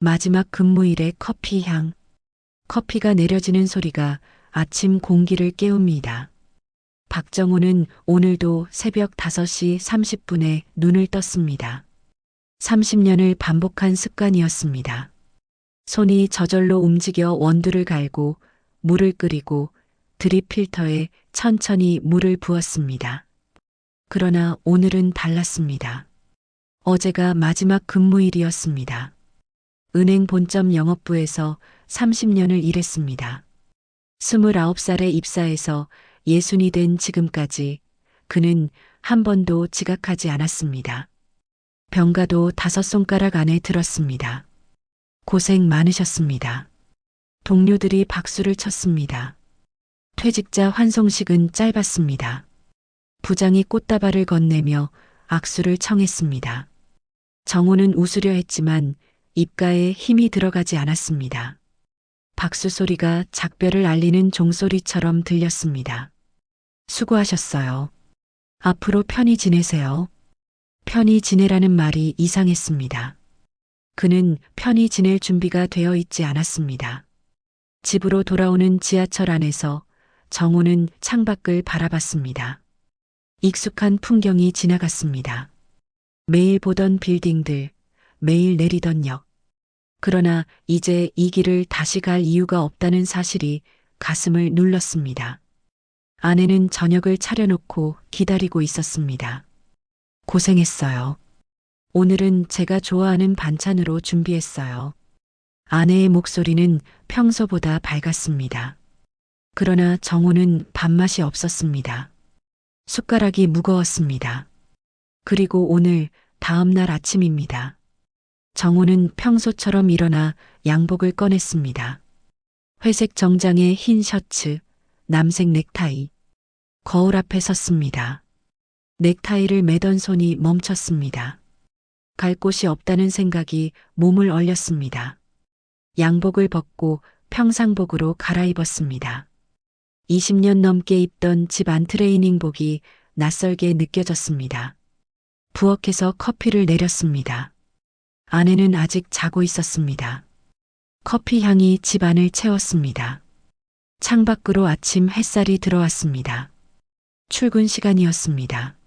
마지막 근무일의 커피 향. 커피가 내려지는 소리가 아침 공기를 깨웁니다. 박정호는 오늘도 새벽 5시 30분에 눈을 떴습니다. 30년을 반복한 습관이었습니다. 손이 저절로 움직여 원두를 갈고 물을 끓이고 드립 필터에 천천히 물을 부었습니다. 그러나 오늘은 달랐습니다. 어제가 마지막 근무일이었습니다. 은행 본점 영업부에서 30년을 일했습니다. 29살에 입사해서 60이 된 지금까지 그는 한 번도 지각하지 않았습니다. 병가도 5손가락 안에 들었습니다. 고생 많으셨습니다. 동료들이 박수를 쳤습니다. 퇴직자 환송식은 짧았습니다. 부장이 꽃다발을 건네며 악수를 청했습니다. 정호는 웃으려 했지만 입가에 힘이 들어가지 않았습니다. 박수 소리가 작별을 알리는 종소리처럼 들렸습니다. 수고하셨어요. 앞으로 편히 지내세요. 편히 지내라는 말이 이상했습니다. 그는 편히 지낼 준비가 되어 있지 않았습니다. 집으로 돌아오는 지하철 안에서 정호는 창밖을 바라봤습니다. 익숙한 풍경이 지나갔습니다. 매일 보던 빌딩들, 매일 내리던 역. 그러나 이제 이 길을 다시 갈 이유가 없다는 사실이 가슴을 눌렀습니다. 아내는 저녁을 차려놓고 기다리고 있었습니다. 고생했어요. 오늘은 제가 좋아하는 반찬으로 준비했어요. 아내의 목소리는 평소보다 밝았습니다. 그러나 정호는 밥맛이 없었습니다. 숟가락이 무거웠습니다. 그리고 오늘 다음 날 아침입니다. 정호는 평소처럼 일어나 양복을 꺼냈습니다. 회색 정장에 흰 셔츠, 남색 넥타이. 거울 앞에 섰습니다. 넥타이를 매던 손이 멈췄습니다. 갈 곳이 없다는 생각이 몸을 얼렸습니다. 양복을 벗고 평상복으로 갈아입었습니다. 20년 넘게 입던 집 안 트레이닝복이 낯설게 느껴졌습니다. 부엌에서 커피를 내렸습니다. 아내는 아직 자고 있었습니다. 커피 향이 집 안을 채웠습니다. 창밖으로 아침 햇살이 들어왔습니다. 출근 시간이었습니다.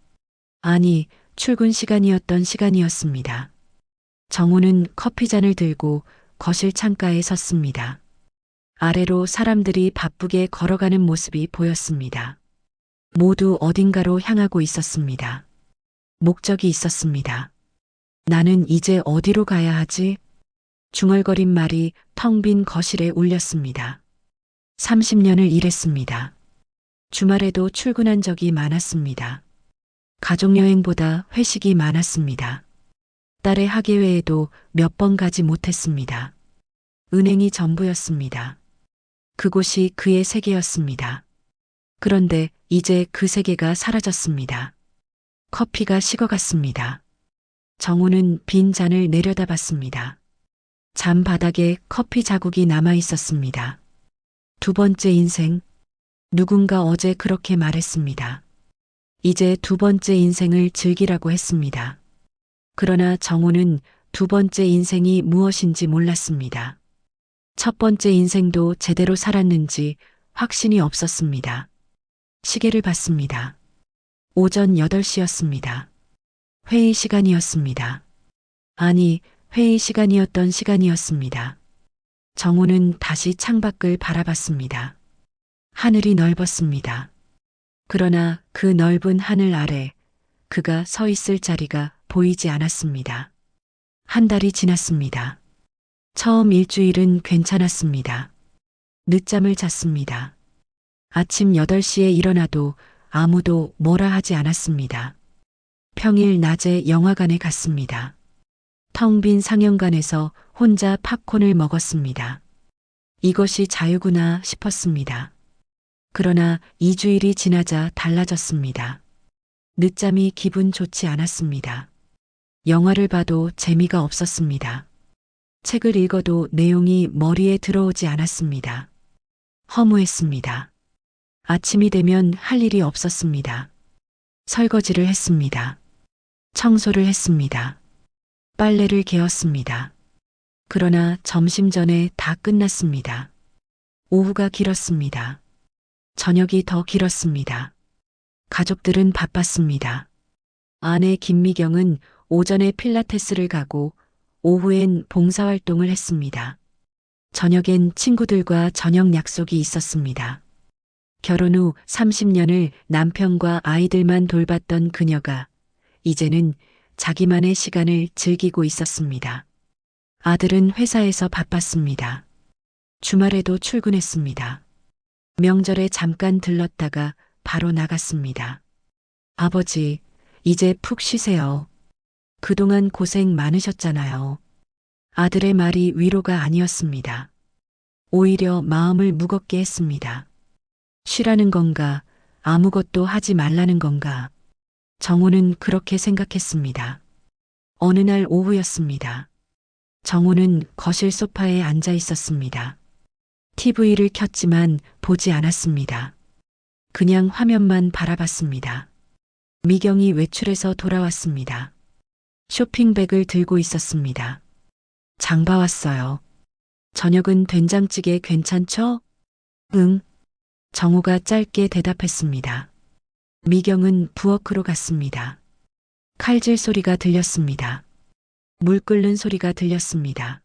아니, 출근 시간이었던 시간이었습니다. 정우는 커피잔을 들고 거실 창가에 섰습니다. 아래로 사람들이 바쁘게 걸어가는 모습이 보였습니다. 모두 어딘가로 향하고 있었습니다. 목적이 있었습니다. 나는 이제 어디로 가야 하지? 중얼거린 말이 텅 빈 거실에 울렸습니다. 30년을 일했습니다. 주말에도 출근한 적이 많았습니다. 가족여행보다 회식이 많았습니다. 딸의 학예회에도 몇 번 가지 못했습니다. 은행이 전부였습니다. 그곳이 그의 세계였습니다. 그런데 이제 그 세계가 사라졌습니다. 커피가 식어갔습니다. 정우는 빈 잔을 내려다봤습니다. 잔 바닥에 커피 자국이 남아 있었습니다. 두 번째 인생. 누군가 어제 그렇게 말했습니다. 이제 두 번째 인생을 즐기라고 했습니다. 그러나 정우는 두 번째 인생이 무엇인지 몰랐습니다. 첫 번째 인생도 제대로 살았는지 확신이 없었습니다. 시계를 봤습니다. 오전 8시였습니다. 회의 시간이었습니다. 아니, 회의 시간이었던 시간이었습니다. 정우는 다시 창밖을 바라봤습니다. 하늘이 넓었습니다. 그러나 그 넓은 하늘 아래 그가 서 있을 자리가 보이지 않았습니다. 한 달이 지났습니다. 처음 일주일은 괜찮았습니다. 늦잠을 잤습니다. 아침 8시에 일어나도 아무도 뭐라 하지 않았습니다. 평일 낮에 영화관에 갔습니다. 텅 빈 상영관에서 혼자 팝콘을 먹었습니다. 이것이 자유구나 싶었습니다. 그러나 2주일이 지나자 달라졌습니다. 늦잠이 기분 좋지 않았습니다. 영화를 봐도 재미가 없었습니다. 책을 읽어도 내용이 머리에 들어오지 않았습니다. 허무했습니다. 아침이 되면 할 일이 없었습니다. 설거지를 했습니다. 청소를 했습니다. 빨래를 개었습니다. 그러나 점심 전에 다 끝났습니다. 오후가 길었습니다. 저녁이 더 길었습니다. 가족들은 바빴습니다. 아내 김미경은 오전에 필라테스를 가고 오후엔 봉사활동을 했습니다. 저녁엔 친구들과 저녁 약속이 있었습니다. 결혼 후 30년을 남편과 아이들만 돌봤던 그녀가 이제는 자기만의 시간을 즐기고 있었습니다. 아들은 회사에서 바빴습니다. 주말에도 출근했습니다. 명절에 잠깐 들렀다가 바로 나갔습니다. 아버지, 이제 푹 쉬세요. 그동안 고생 많으셨잖아요. 아들의 말이 위로가 아니었습니다. 오히려 마음을 무겁게 했습니다. 쉬라는 건가, 아무것도 하지 말라는 건가. 정호는 그렇게 생각했습니다. 어느 날 오후였습니다. 정호는 거실 소파에 앉아 있었습니다. TV를 켰지만 보지 않았습니다. 그냥 화면만 바라봤습니다. 미경이 외출해서 돌아왔습니다. 쇼핑백을 들고 있었습니다. 장 봐왔어요. 저녁은 된장찌개 괜찮죠? 응. 정호가 짧게 대답했습니다. 미경은 부엌으로 갔습니다. 칼질 소리가 들렸습니다. 물 끓는 소리가 들렸습니다.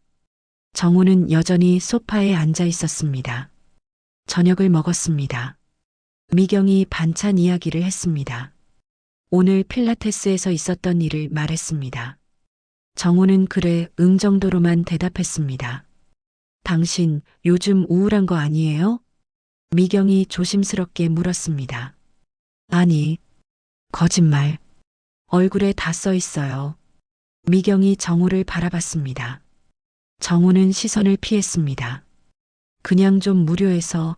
정호는 여전히 소파에 앉아 있었습니다. 저녁을 먹었습니다. 미경이 반찬 이야기를 했습니다. 오늘 필라테스에서 있었던 일을 말했습니다. 정호는 그래, 응 정도로만 대답했습니다. 당신 요즘 우울한 거 아니에요? 미경이 조심스럽게 물었습니다. 아니, 거짓말. 얼굴에 다 써 있어요. 미경이 정호를 바라봤습니다. 정호는 시선을 피했습니다. 그냥 좀 무료해서.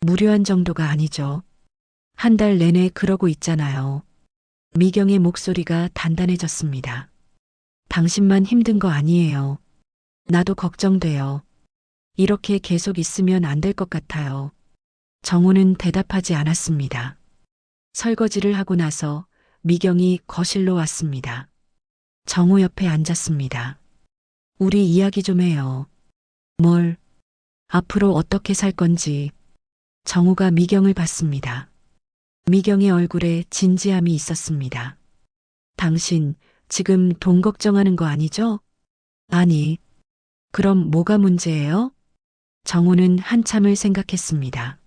무료한 정도가 아니죠. 한 달 내내 그러고 있잖아요. 미경의 목소리가 단단해졌습니다. 당신만 힘든 거 아니에요. 나도 걱정돼요. 이렇게 계속 있으면 안 될 것 같아요. 정호는 대답하지 않았습니다. 설거지를 하고 나서 미경이 거실로 왔습니다. 정호 옆에 앉았습니다. 우리 이야기 좀 해요. 뭘? 앞으로 어떻게 살 건지. 정호가 미경을 봤습니다. 미경의 얼굴에 진지함이 있었습니다. 당신 지금 돈 걱정하는 거 아니죠? 아니. 그럼 뭐가 문제예요? 정호는 한참을 생각했습니다.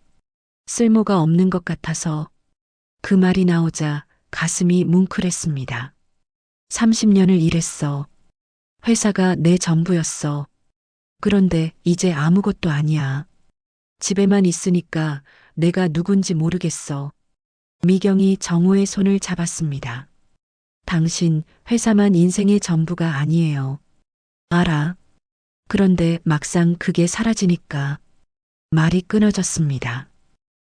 쓸모가 없는 것 같아서. 그 말이 나오자 가슴이 뭉클했습니다. 30년을 일했어. 회사가 내 전부였어. 그런데 이제 아무것도 아니야. 집에만 있으니까 내가 누군지 모르겠어. 미경이 정호의 손을 잡았습니다. 당신 회사만 인생의 전부가 아니에요. 알아. 그런데 막상 그게 사라지니까 말이 끊어졌습니다.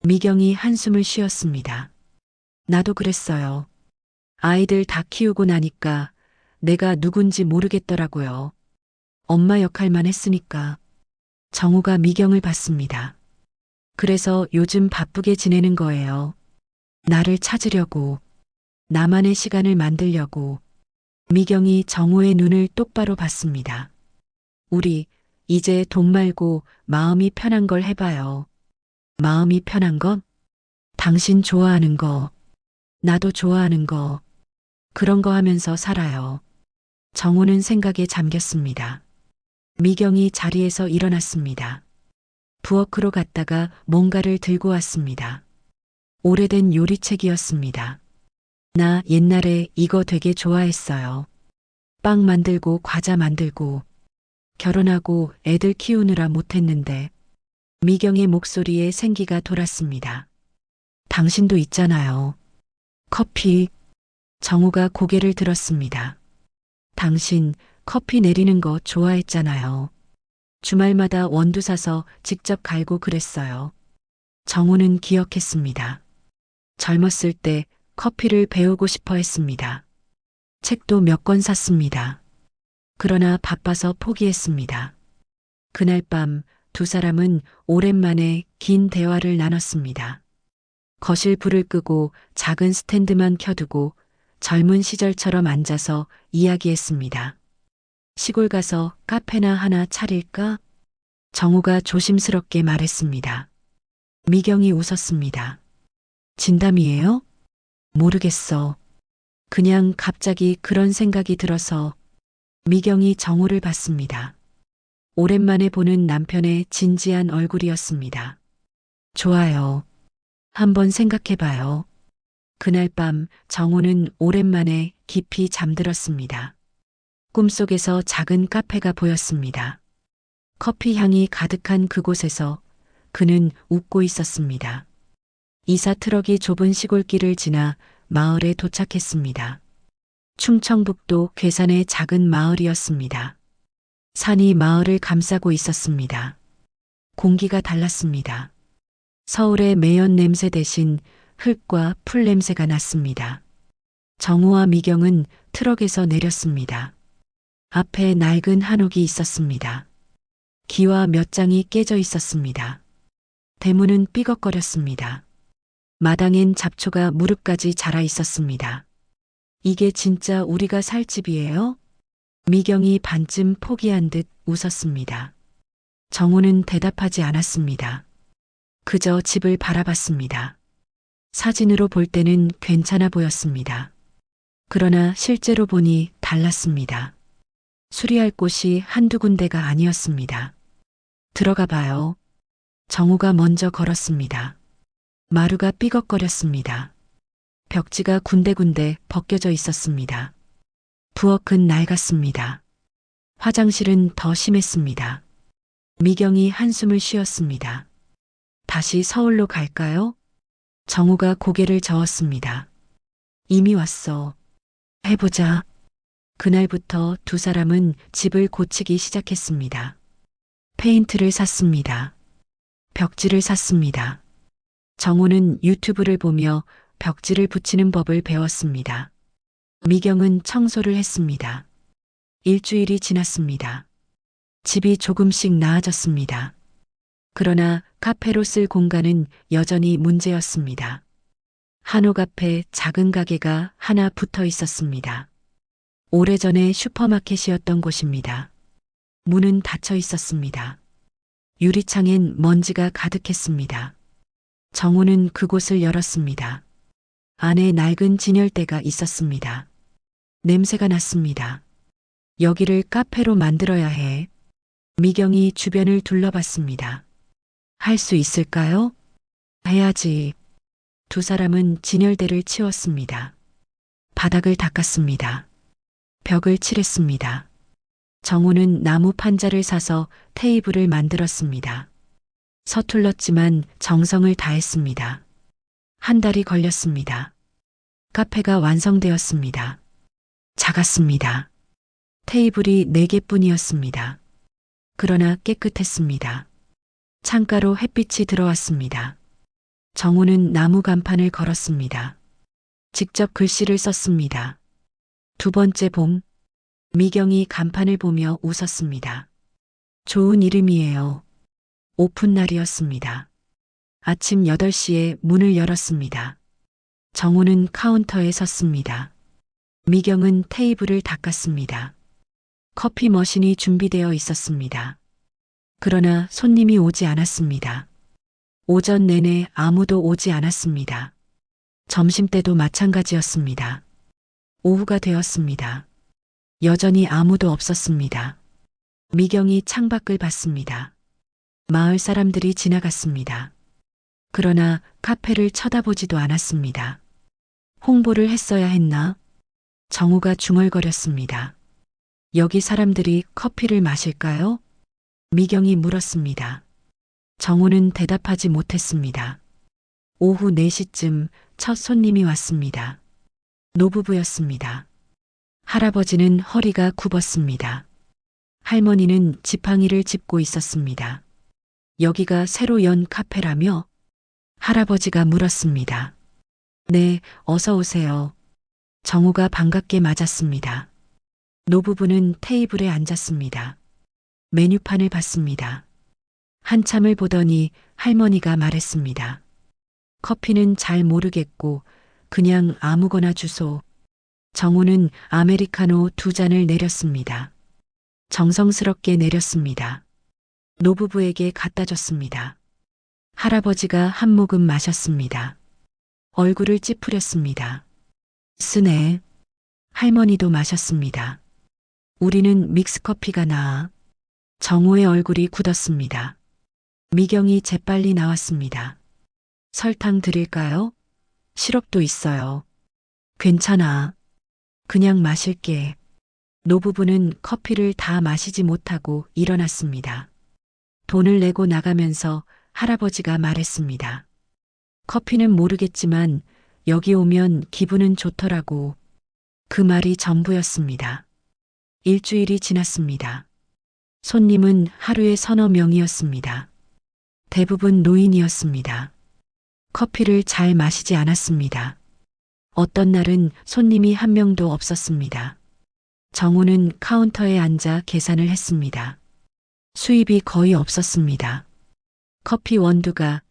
미경이 한숨을 쉬었습니다. 나도 그랬어요. 아이들 다 키우고 나니까 내가 누군지 모르겠더라고요. 엄마 역할만 했으니까. 정호가 미경을 봤습니다. 그래서 요즘 바쁘게 지내는 거예요. 나를 찾으려고, 나만의 시간을 만들려고. 미경이 정호의 눈을 똑바로 봤습니다. 우리 이제 돈 말고 마음이 편한 걸 해봐요. 마음이 편한 건? 당신 좋아하는 거, 나도 좋아하는 거, 그런 거 하면서 살아요. 정호는 생각에 잠겼습니다. 미경이 자리에서 일어났습니다. 부엌으로 갔다가 뭔가를 들고 왔습니다. 오래된 요리책이었습니다. 나 옛날에 이거 되게 좋아했어요. 빵 만들고 과자 만들고. 결혼하고 애들 키우느라 못했는데. 미경의 목소리에 생기가 돌았습니다. 당신도 있잖아요. 커피. 정호가 고개를 들었습니다. 당신 커피 내리는 거 좋아했잖아요. 주말마다 원두 사서 직접 갈고 그랬어요. 정호는 기억했습니다. 젊었을 때 커피를 배우고 싶어 했습니다. 책도 몇 권 샀습니다. 그러나 바빠서 포기했습니다. 그날 밤 두 사람은 오랜만에 긴 대화를 나눴습니다. 거실 불을 끄고 작은 스탠드만 켜두고 젊은 시절처럼 앉아서 이야기했습니다. 시골 가서 카페나 하나 차릴까? 정우가 조심스럽게 말했습니다. 미경이 웃었습니다. 진담이에요? 모르겠어. 그냥 갑자기 그런 생각이 들어서. 미경이 정우를 봤습니다. 오랜만에 보는 남편의 진지한 얼굴이었습니다. 좋아요. 한번 생각해봐요. 그날 밤 정우는 오랜만에 깊이 잠들었습니다. 꿈속에서 작은 카페가 보였습니다. 커피 향이 가득한 그곳에서 그는 웃고 있었습니다. 이사 트럭이 좁은 시골길을 지나 마을에 도착했습니다. 충청북도 괴산의 작은 마을이었습니다. 산이 마을을 감싸고 있었습니다. 공기가 달랐습니다. 서울의 매연 냄새 대신 흙과 풀 냄새가 났습니다. 정우와 미경은 트럭에서 내렸습니다. 앞에 낡은 한옥이 있었습니다. 기와 몇 장이 깨져 있었습니다. 대문은 삐걱거렸습니다. 마당엔 잡초가 무릎까지 자라 있었습니다. 이게 진짜 우리가 살 집이에요? 미경이 반쯤 포기한 듯 웃었습니다. 정우는 대답하지 않았습니다. 그저 집을 바라봤습니다. 사진으로 볼 때는 괜찮아 보였습니다. 그러나 실제로 보니 달랐습니다. 수리할 곳이 한두 군데가 아니었습니다. 들어가 봐요. 정우가 먼저 걸었습니다. 마루가 삐걱거렸습니다. 벽지가 군데군데 벗겨져 있었습니다. 부엌은 낡았습니다. 화장실은 더 심했습니다. 미경이 한숨을 쉬었습니다. 다시 서울로 갈까요? 정우가 고개를 저었습니다. 이미 왔어. 해보자. 그날부터 두 사람은 집을 고치기 시작했습니다. 페인트를 샀습니다. 벽지를 샀습니다. 정우는 유튜브를 보며 벽지를 붙이는 법을 배웠습니다. 미경은 청소를 했습니다. 일주일이 지났습니다. 집이 조금씩 나아졌습니다. 그러나 카페로 쓸 공간은 여전히 문제였습니다. 한옥 앞에 작은 가게가 하나 붙어 있었습니다. 오래전에 슈퍼마켓이었던 곳입니다. 문은 닫혀 있었습니다. 유리창엔 먼지가 가득했습니다. 정우는 그곳을 열었습니다. 안에 낡은 진열대가 있었습니다. 냄새가 났습니다. 여기를 카페로 만들어야 해. 미경이 주변을 둘러봤습니다. 할 수 있을까요? 해야지. 두 사람은 진열대를 치웠습니다. 바닥을 닦았습니다. 벽을 칠했습니다. 정우는 나무 판자를 사서 테이블을 만들었습니다. 서툴렀지만 정성을 다했습니다. 한 달이 걸렸습니다. 카페가 완성되었습니다. 작았습니다. 테이블이 4개뿐이었습니다. 그러나 깨끗했습니다. 창가로 햇빛이 들어왔습니다. 정우는 나무 간판을 걸었습니다. 직접 글씨를 썼습니다. 두 번째 봄. 미경이 간판을 보며 웃었습니다. 좋은 이름이에요. 오픈 날이었습니다. 아침 8시에 문을 열었습니다. 정우는 카운터에 섰습니다. 미경은 테이블을 닦았습니다. 커피 머신이 준비되어 있었습니다. 그러나 손님이 오지 않았습니다. 오전 내내 아무도 오지 않았습니다. 점심때도 마찬가지였습니다. 오후가 되었습니다. 여전히 아무도 없었습니다. 미경이 창밖을 봤습니다. 마을 사람들이 지나갔습니다. 그러나 카페를 쳐다보지도 않았습니다. 홍보를 했어야 했나? 정우가 중얼거렸습니다. 여기 사람들이 커피를 마실까요? 미경이 물었습니다. 정우는 대답하지 못했습니다. 오후 4시쯤 첫 손님이 왔습니다. 노부부였습니다. 할아버지는 허리가 굽었습니다. 할머니는 지팡이를 짚고 있었습니다. 여기가 새로 연 카페라며? 할아버지가 물었습니다. 네, 어서 오세요. 정우가 반갑게 맞았습니다. 노부부는 테이블에 앉았습니다. 메뉴판을 봤습니다. 한참을 보더니 할머니가 말했습니다. 커피는 잘 모르겠고 그냥 아무거나 주소. 정우는 아메리카노 2잔을 내렸습니다. 정성스럽게 내렸습니다. 노부부에게 갖다 줬습니다. 할아버지가 한 모금 마셨습니다. 얼굴을 찌푸렸습니다. 쓰네. 할머니도 마셨습니다. 우리는 믹스커피가 나아. 정호의 얼굴이 굳었습니다. 미경이 재빨리 나왔습니다. 설탕 드릴까요? 시럽도 있어요. 괜찮아. 그냥 마실게. 노부부는 커피를 다 마시지 못하고 일어났습니다. 돈을 내고 나가면서 할아버지가 말했습니다. 커피는 모르겠지만 여기 오면 기분은 좋더라고. 그 말이 전부였습니다. 일주일이 지났습니다. 손님은 하루에 서너 명이었습니다. 대부분 노인이었습니다. 커피를 잘 마시지 않았습니다. 어떤 날은 손님이 한 명도 없었습니다. 정우는 카운터에 앉아 계산을 했습니다. 수입이 거의 없었습니다. 커피 원두가,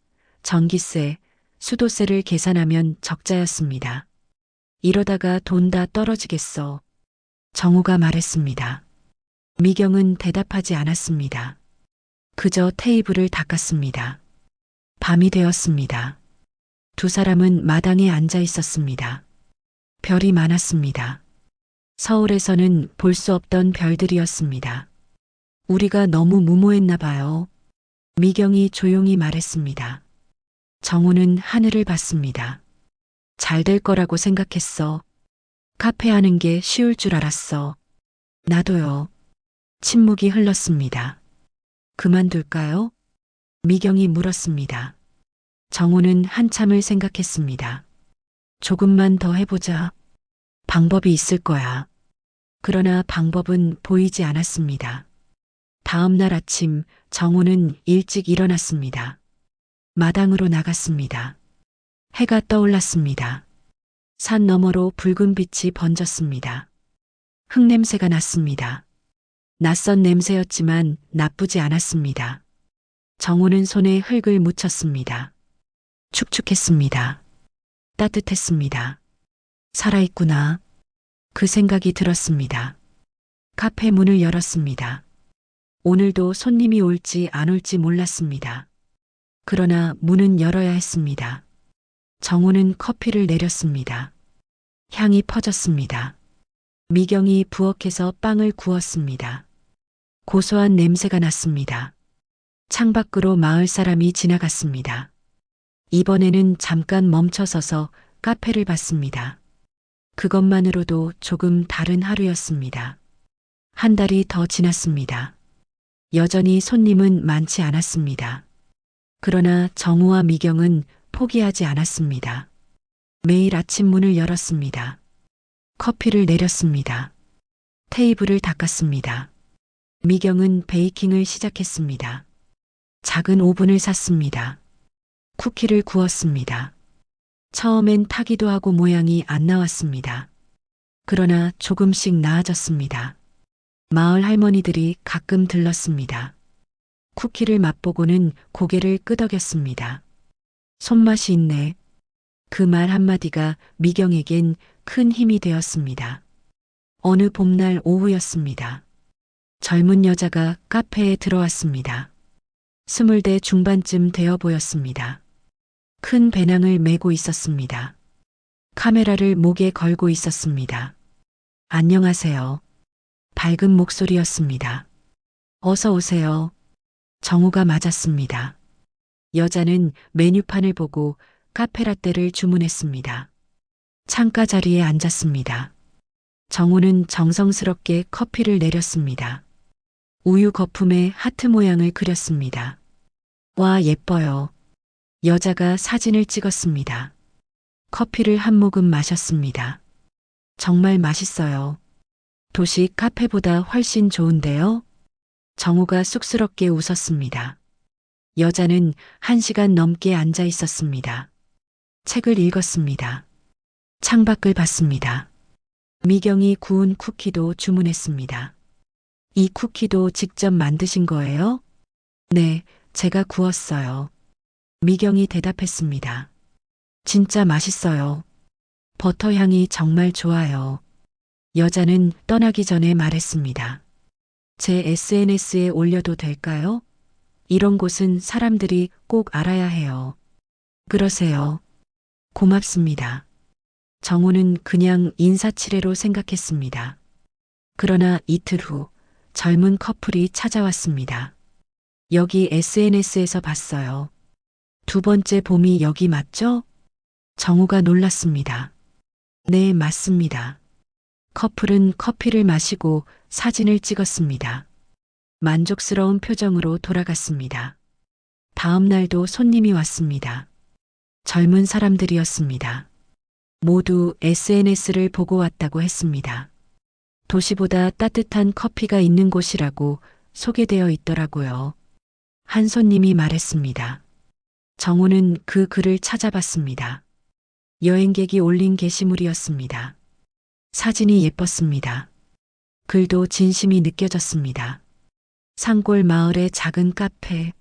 전기세, 수도세를 계산하면 적자였습니다. 이러다가 돈 다 떨어지겠어. 정우가 말했습니다. 미경은 대답하지 않았습니다. 그저 테이블을 닦았습니다. 밤이 되었습니다. 두 사람은 마당에 앉아 있었습니다. 별이 많았습니다. 서울에서는 볼 수 없던 별들이었습니다. 우리가 너무 무모했나 봐요. 미경이 조용히 말했습니다. 정우는 하늘을 봤습니다. 잘 될 거라고 생각했어. 카페 하는 게 쉬울 줄 알았어. 나도요. 침묵이 흘렀습니다. 그만둘까요? 미경이 물었습니다. 정우는 한참을 생각했습니다. 조금만 더 해보자. 방법이 있을 거야. 그러나 방법은 보이지 않았습니다. 다음 날 아침 정우는 일찍 일어났습니다. 마당으로 나갔습니다. 해가 떠올랐습니다. 산 너머로 붉은 빛이 번졌습니다. 흙냄새가 났습니다. 낯선 냄새였지만 나쁘지 않았습니다. 정우는 손에 흙을 묻혔습니다. 축축했습니다. 따뜻했습니다. 살아있구나. 그 생각이 들었습니다. 카페 문을 열었습니다. 오늘도 손님이 올지 안 올지 몰랐습니다. 그러나 문은 열어야 했습니다. 정우는 커피를 내렸습니다. 향이 퍼졌습니다. 미경이 부엌에서 빵을 구웠습니다. 고소한 냄새가 났습니다. 창밖으로 마을 사람이 지나갔습니다. 이번에는 잠깐 멈춰서서 카페를 봤습니다. 그것만으로도 조금 다른 하루였습니다. 한 달이 더 지났습니다. 여전히 손님은 많지 않았습니다. 그러나 정우와 미경은 포기하지 않았습니다. 매일 아침 문을 열었습니다. 커피를 내렸습니다. 테이블을 닦았습니다. 미경은 베이킹을 시작했습니다. 작은 오븐을 샀습니다. 쿠키를 구웠습니다. 처음엔 타기도 하고 모양이 안 나왔습니다. 그러나 조금씩 나아졌습니다. 마을 할머니들이 가끔 들렀습니다. 쿠키를 맛보고는 고개를 끄덕였습니다. 손맛이 있네. 그 말 한마디가 미경에겐 큰 힘이 되었습니다. 어느 봄날 오후였습니다. 젊은 여자가 카페에 들어왔습니다. 20대 중반쯤 되어 보였습니다. 큰 배낭을 메고 있었습니다. 카메라를 목에 걸고 있었습니다. 안녕하세요. 밝은 목소리였습니다. 어서 오세요. 정우가 맞았습니다. 여자는 메뉴판을 보고 카페라떼를 주문했습니다. 창가 자리에 앉았습니다. 정우는 정성스럽게 커피를 내렸습니다. 우유 거품에 하트 모양을 그렸습니다. 와, 예뻐요. 여자가 사진을 찍었습니다. 커피를 한 모금 마셨습니다. 정말 맛있어요. 도시 카페보다 훨씬 좋은데요? 정우가 쑥스럽게 웃었습니다. 여자는 1시간 넘게 앉아 있었습니다. 책을 읽었습니다. 창밖을 봤습니다. 미경이 구운 쿠키도 주문했습니다. 이 쿠키도 직접 만드신 거예요? 네, 제가 구웠어요. 미경이 대답했습니다. 진짜 맛있어요. 버터 향이 정말 좋아요. 여자는 떠나기 전에 말했습니다. 제 SNS에 올려도 될까요? 이런 곳은 사람들이 꼭 알아야 해요. 그러세요. 고맙습니다. 정우는 그냥 인사치레로 생각했습니다. 그러나 이틀 후 젊은 커플이 찾아왔습니다. 여기 SNS에서 봤어요. 두 번째 봄이 여기 맞죠? 정우가 놀랐습니다. 네, 맞습니다. 커플은 커피를 마시고 사진을 찍었습니다. 만족스러운 표정으로 돌아갔습니다. 다음 날도 손님이 왔습니다. 젊은 사람들이었습니다. 모두 SNS를 보고 왔다고 했습니다. 도시보다 따뜻한 커피가 있는 곳이라고 소개되어 있더라고요. 한 손님이 말했습니다. 정우는 그 글을 찾아봤습니다. 여행객이 올린 게시물이었습니다. 사진이 예뻤습니다. 글도 진심이 느껴졌습니다. 산골 마을의 작은 카페,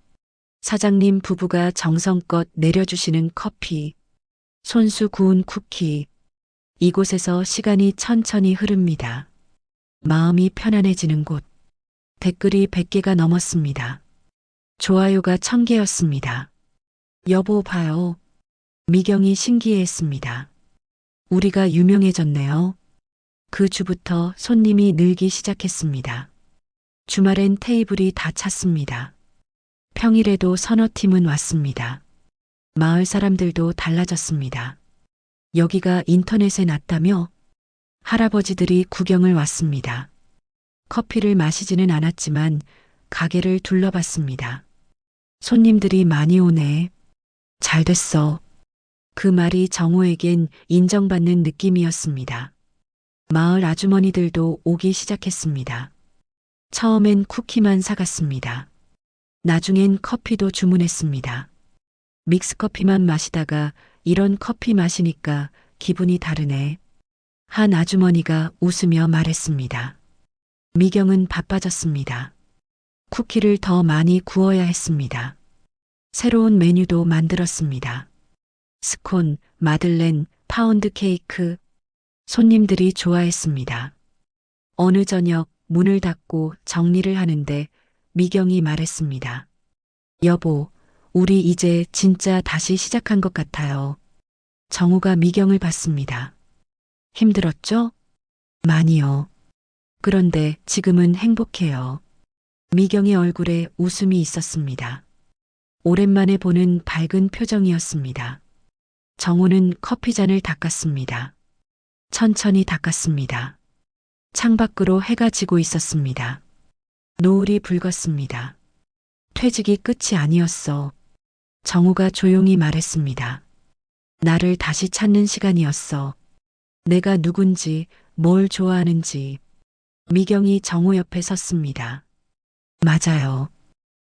사장님 부부가 정성껏 내려주시는 커피, 손수 구운 쿠키, 이곳에서 시간이 천천히 흐릅니다. 마음이 편안해지는 곳, 댓글이 100개가 넘었습니다. 좋아요가 1000개였습니다. 여보 봐요. 미경이 신기해했습니다. 우리가 유명해졌네요. 그 주부터 손님이 늘기 시작했습니다. 주말엔 테이블이 다 찼습니다. 평일에도 서너 팀은 왔습니다. 마을 사람들도 달라졌습니다. 여기가 인터넷에 났다며 할아버지들이 구경을 왔습니다. 커피를 마시지는 않았지만 가게를 둘러봤습니다. 손님들이 많이 오네. 잘 됐어. 그 말이 정우에겐 인정받는 느낌이었습니다. 마을 아주머니들도 오기 시작했습니다. 처음엔 쿠키만 사갔습니다. 나중엔 커피도 주문했습니다. 믹스커피만 마시다가 이런 커피 마시니까 기분이 다르네. 한 아주머니가 웃으며 말했습니다. 미경은 바빠졌습니다. 쿠키를 더 많이 구워야 했습니다. 새로운 메뉴도 만들었습니다. 스콘, 마들렌, 파운드 케이크. 손님들이 좋아했습니다. 어느 저녁 문을 닫고 정리를 하는데 미경이 말했습니다. 여보, 우리 이제 진짜 다시 시작한 것 같아요. 정우가 미경을 봤습니다. 힘들었죠? 많이요. 그런데 지금은 행복해요. 미경의 얼굴에 웃음이 있었습니다. 오랜만에 보는 밝은 표정이었습니다. 정우는 커피잔을 닦았습니다. 천천히 닦았습니다. 창밖으로 해가 지고 있었습니다. 노을이 붉었습니다. 퇴직이 끝이 아니었어. 정우가 조용히 말했습니다. 나를 다시 찾는 시간이었어. 내가 누군지, 뭘 좋아하는지. 미경이 정우 옆에 섰습니다. 맞아요.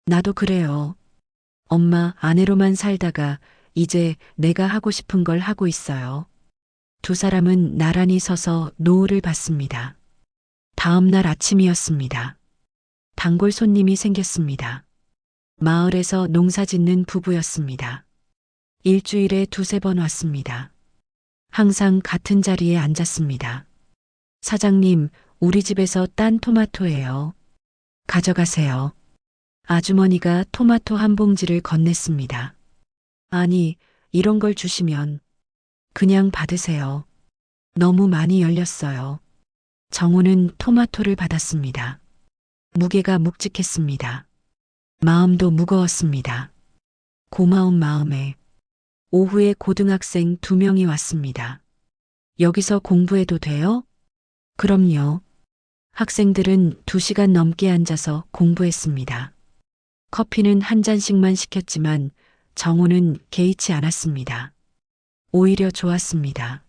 나도 그래요. 엄마 아내로만 살다가 이제 내가 하고 싶은 걸 하고 있어요. 두 사람은 나란히 서서 노을을 봤습니다. 다음 날 아침이었습니다. 단골 손님이 생겼습니다. 마을에서 농사 짓는 부부였습니다. 일주일에 2~3번 왔습니다. 항상 같은 자리에 앉았습니다. 사장님, 우리 집에서 딴 토마토예요. 가져가세요. 아주머니가 토마토 한 봉지를 건넸습니다. 아니, 이런 걸 주시면 그냥 받으세요. 너무 많이 열렸어요. 정우는 토마토를 받았습니다. 무게가 묵직했습니다. 마음도 무거웠습니다. 고마운 마음에. 오후에 고등학생 2명이 왔습니다. 여기서 공부해도 돼요? 그럼요. 학생들은 2시간 넘게 앉아서 공부했습니다. 커피는 한 잔씩만 시켰지만 정우는 개의치 않았습니다. 오히려 좋았습니다.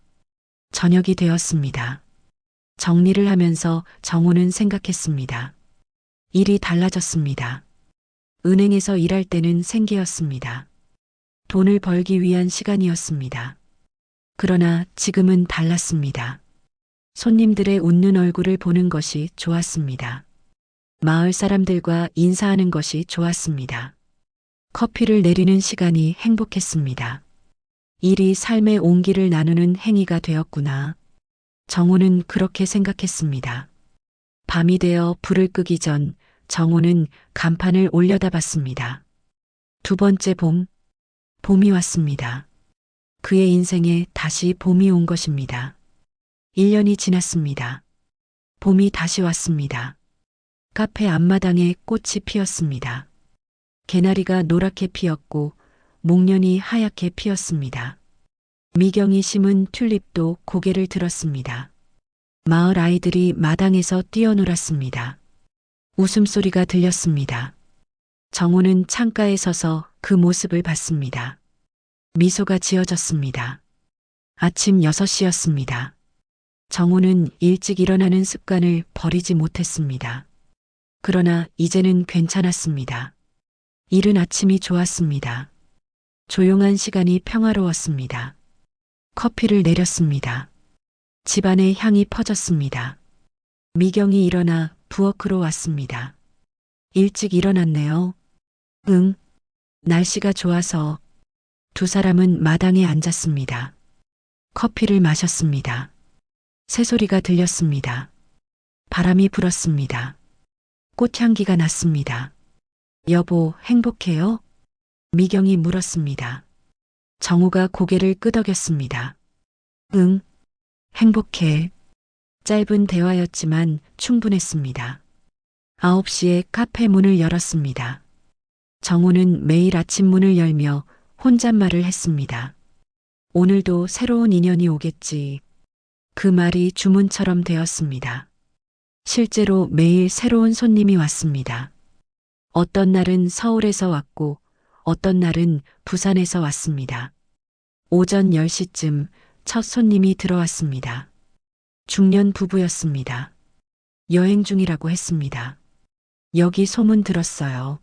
저녁이 되었습니다. 정리를 하면서 정우는 생각했습니다. 일이 달라졌습니다. 은행에서 일할 때는 생계였습니다. 돈을 벌기 위한 시간이었습니다. 그러나 지금은 달랐습니다. 손님들의 웃는 얼굴을 보는 것이 좋았습니다. 마을 사람들과 인사하는 것이 좋았습니다. 커피를 내리는 시간이 행복했습니다. 일이 삶의 온기를 나누는 행위가 되었구나. 정우는 그렇게 생각했습니다. 밤이 되어 불을 끄기 전 정호는 간판을 올려다 봤습니다. 두 번째 봄이 왔습니다. 그의 인생에 다시 봄이 온 것입니다. 1년이 지났습니다. 봄이 다시 왔습니다. 카페 앞마당에 꽃이 피었습니다. 개나리가 노랗게 피었고 목련이 하얗게 피었습니다. 미경이 심은 튤립도 고개를 들었습니다. 마을 아이들이 마당에서 뛰어놀았습니다. 웃음소리가 들렸습니다. 정호는 창가에 서서 그 모습을 봤습니다. 미소가 지어졌습니다. 아침 6시였습니다. 정호는 일찍 일어나는 습관을 버리지 못했습니다. 그러나 이제는 괜찮았습니다. 이른 아침이 좋았습니다. 조용한 시간이 평화로웠습니다. 커피를 내렸습니다. 집안에 향이 퍼졌습니다. 미경이 일어나 부엌으로 왔습니다. 일찍 일어났네요. 응. 날씨가 좋아서. 두 사람은 마당에 앉았습니다. 커피를 마셨습니다. 새소리가 들렸습니다. 바람이 불었습니다. 꽃향기가 났습니다. 여보, 행복해요? 미경이 물었습니다. 정우가 고개를 끄덕였습니다. 응, 행복해. 짧은 대화였지만 충분했습니다. 9시에 카페 문을 열었습니다. 정우는 매일 아침 문을 열며 혼잣말을 했습니다. 오늘도 새로운 인연이 오겠지. 그 말이 주문처럼 되었습니다. 실제로 매일 새로운 손님이 왔습니다. 어떤 날은 서울에서 왔고 어떤 날은 부산에서 왔습니다. 오전 10시쯤 첫 손님이 들어왔습니다. 중년 부부였습니다. 여행 중이라고 했습니다. 여기 소문 들었어요.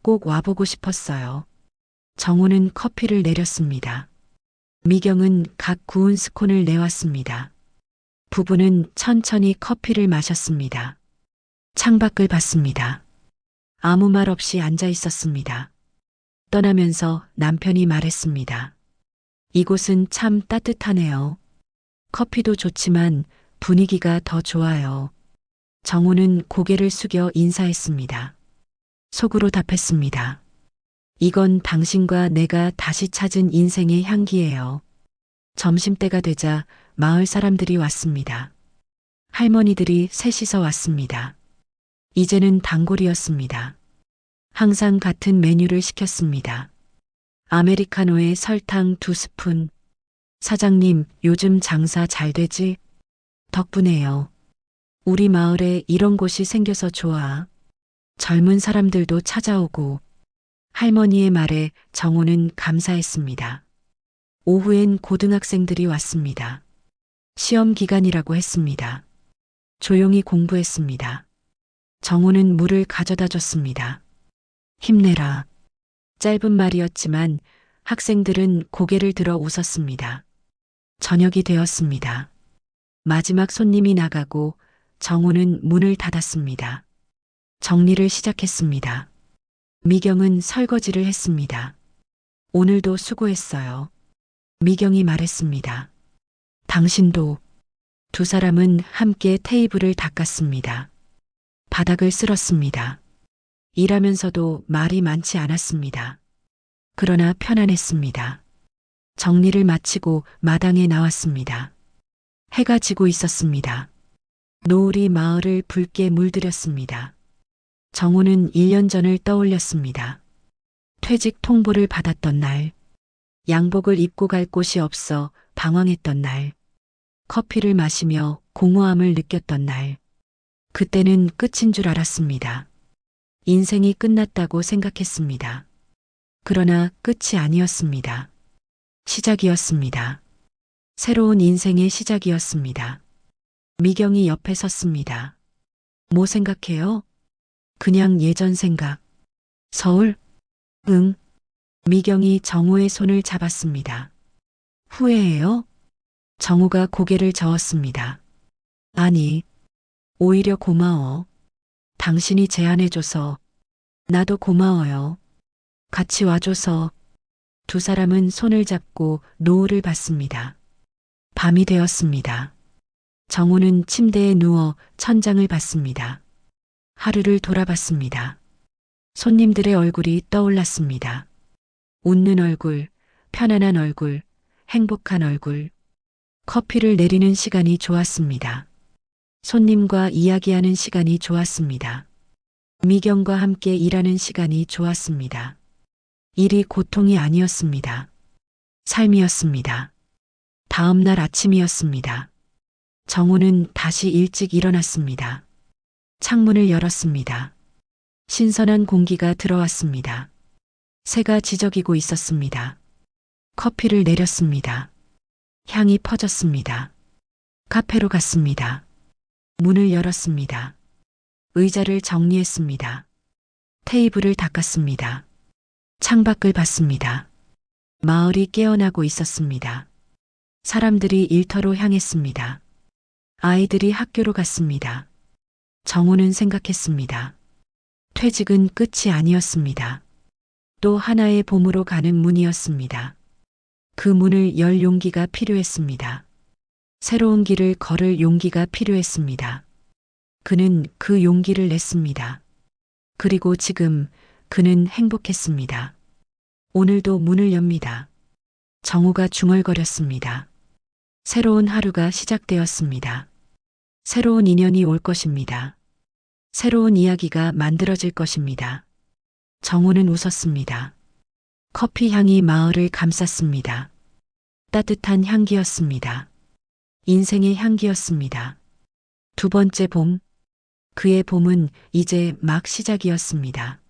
꼭 와보고 싶었어요. 정우는 커피를 내렸습니다. 미경은 각 구운 스콘을 내왔습니다. 부부는 천천히 커피를 마셨습니다. 창밖을 봤습니다. 아무 말 없이 앉아 있었습니다. 떠나면서 남편이 말했습니다. 이곳은 참 따뜻하네요. 커피도 좋지만 분위기가 더 좋아요. 정우는 고개를 숙여 인사했습니다. 속으로 답했습니다. 이건 당신과 내가 다시 찾은 인생의 향기예요. 점심때가 되자 마을 사람들이 왔습니다. 할머니들이 셋이서 왔습니다. 이제는 단골이었습니다. 항상 같은 메뉴를 시켰습니다. 아메리카노에 설탕 2스푼. 사장님, 요즘 장사 잘 되지? 덕분에요. 우리 마을에 이런 곳이 생겨서 좋아. 젊은 사람들도 찾아오고. 할머니의 말에 정호는 감사했습니다. 오후엔 고등학생들이 왔습니다. 시험 기간이라고 했습니다. 조용히 공부했습니다. 정호는 물을 가져다 줬습니다. 힘내라. 짧은 말이었지만 학생들은 고개를 들어 웃었습니다. 저녁이 되었습니다. 마지막 손님이 나가고 정호는 문을 닫았습니다. 정리를 시작했습니다. 미경은 설거지를 했습니다. 오늘도 수고했어요. 미경이 말했습니다. 당신도. 두 사람은 함께 테이블을 닦았습니다. 바닥을 쓸었습니다. 일하면서도 말이 많지 않았습니다. 그러나 편안했습니다. 정리를 마치고 마당에 나왔습니다. 해가 지고 있었습니다. 노을이 마을을 붉게 물들였습니다. 정우는 1년 전을 떠올렸습니다. 퇴직 통보를 받았던 날, 양복을 입고 갈 곳이 없어 방황했던 날, 커피를 마시며 공허함을 느꼈던 날, 그때는 끝인 줄 알았습니다. 인생이 끝났다고 생각했습니다. 그러나 끝이 아니었습니다. 시작이었습니다. 새로운 인생의 시작이었습니다. 미경이 옆에 섰습니다. 뭐 생각해요? 그냥 예전 생각. 서울? 응. 미경이 정우의 손을 잡았습니다. 후회해요? 정우가 고개를 저었습니다. 아니, 오히려 고마워. 당신이 제안해줘서. 나도 고마워요. 같이 와줘서. 두 사람은 손을 잡고 노을을 봤습니다. 밤이 되었습니다. 정우는 침대에 누워 천장을 봤습니다. 하루를 돌아봤습니다. 손님들의 얼굴이 떠올랐습니다. 웃는 얼굴, 편안한 얼굴, 행복한 얼굴. 커피를 내리는 시간이 좋았습니다. 손님과 이야기하는 시간이 좋았습니다. 미경과 함께 일하는 시간이 좋았습니다. 일이 고통이 아니었습니다. 삶이었습니다. 다음 날 아침이었습니다. 정우는 다시 일찍 일어났습니다. 창문을 열었습니다. 신선한 공기가 들어왔습니다. 새가 지저귀고 있었습니다. 커피를 내렸습니다. 향이 퍼졌습니다. 카페로 갔습니다. 문을 열었습니다. 의자를 정리했습니다. 테이블을 닦았습니다. 창밖을 봤습니다. 마을이 깨어나고 있었습니다. 사람들이 일터로 향했습니다. 아이들이 학교로 갔습니다. 정우는 생각했습니다. 퇴직은 끝이 아니었습니다. 또 하나의 봄으로 가는 문이었습니다. 그 문을 열 용기가 필요했습니다. 새로운 길을 걸을 용기가 필요했습니다. 그는 그 용기를 냈습니다. 그리고 지금 그는 행복했습니다. 오늘도 문을 엽니다. 정우가 중얼거렸습니다. 새로운 하루가 시작되었습니다. 새로운 인연이 올 것입니다. 새로운 이야기가 만들어질 것입니다. 정우는 웃었습니다. 커피 향이 마을을 감쌌습니다. 따뜻한 향기였습니다. 인생의 향기였습니다. 두 번째 봄. 그의 봄은 이제 막 시작이었습니다.